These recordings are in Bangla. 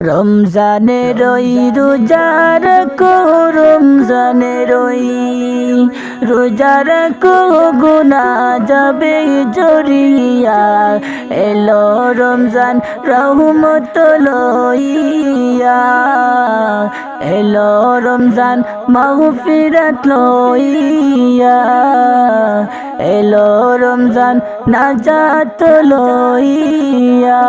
রমজানের ওই রোজার কো রমজানের ওই রোজার কো গুনা যাবে জড়িয়া এলো রমজান রহমত লইয়া এলো রমজান মাগফিরাত লইয়া এলো রমজান নাজাত লইয়া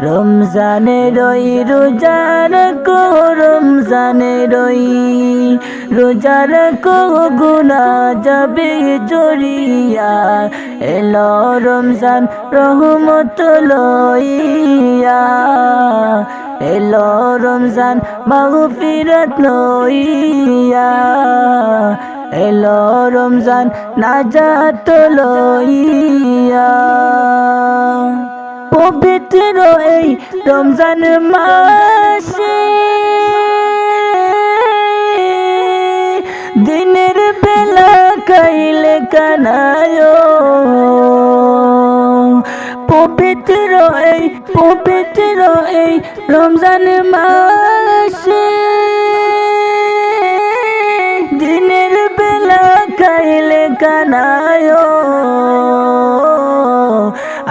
রমজানের ওই রোজার কো রমজানের ওই রোজার কো গুনা যাবে জড়িয়া এলো রমজান রহমত লইয়া এলো রমজান মাগফিরাত লইয়া এলো রমজান নাজাত লইয়া পবিত্র এই রমজান মাসে দিনের বেলা খাইলে কানায় পবিত্র এই রমজান মাসে দিনের বেলা খাইলে কানায়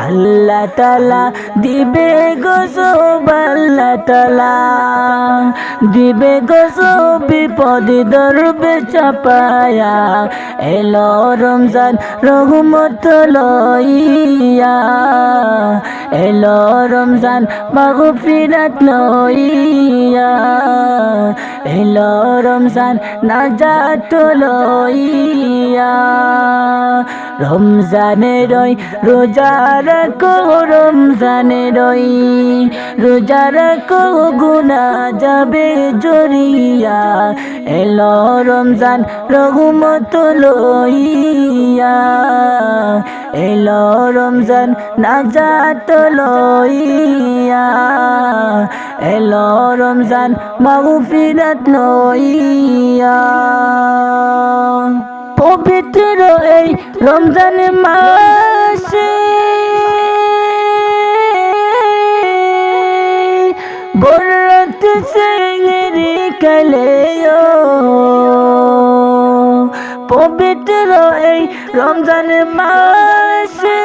আল্লাহ তাআলা দিবে গজব আল্লাহ তাআলা দিবে গজব বিপদ ধরবে চাপায়া এলো রমজান রহমত লইয়া এলো রমজান মাগফিরাত লইয়া এলো রমজান নাজাত লইয়া রমজানের ওই রোজার কো রমজানের ওই রোজার কো গুনা যাবে জড়িয়া এলো রমজান রহমত লইয়া এলো রমজান নাজাত লইয়া এলো রমজান মাগফিরাত লইয়া পবিত্র এই রমজান মাসে বরত সেহরি কালেও পবিত্র এই রমজান মাসে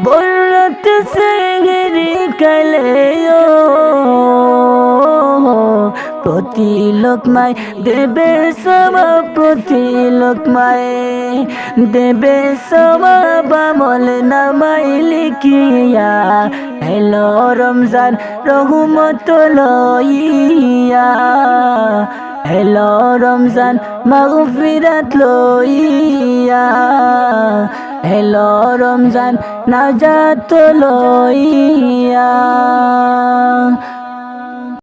বরত সেহরি কালেও প্রতি লোকমায় দেবে সবাব প্রতি লোকমায় দেবে সবাব আমল নামায় লিখিয়া এলো রমজান রহমত লইয়া এলো রমজান মাগফিরাত লইয়া এলো রমজান নাজাত লইয়া